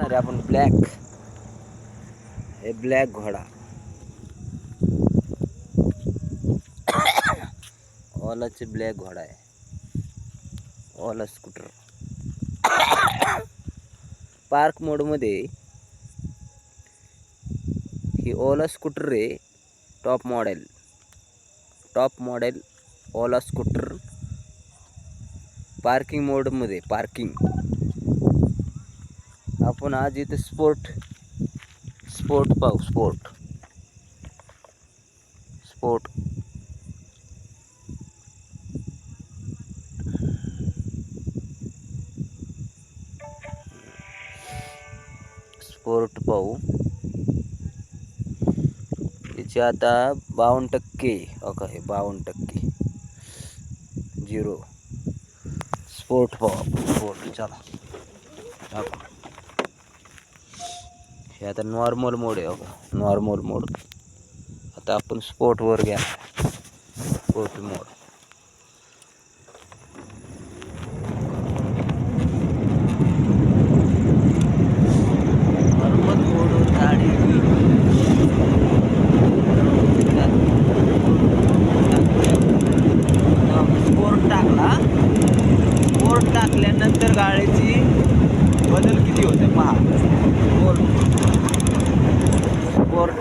अरे आपण ब्लॅक, हे ब्लॅक घोडा ओलाचे ब्लॅक घोडा आहे. ओला स्कूटर पार्क मोड मध्ये ही ओला स्कूटर रे. टॉप मॉडेल ओला स्कूटर पार्किंग मोड मध्ये. पार्किंग आपण आज इथे स्पोर्ट पाहू. स्पोर्ट पाहू. याचे आता 52% हे 52% 0 स्पोर्ट पाहू. स्पोर्ट चला टाकू. हे आता नॉर्मल मोड आहे. नॉर्मल मोड. आता आपण स्पोर्ट वर घ्या. स्पोर्ट मोड नॉर्मल मोडवर गाडी स्पोर्ट टाकला. स्पोर्ट टाकल्यानंतर गाडीची बदल किती होते पहा. स्पोर्ट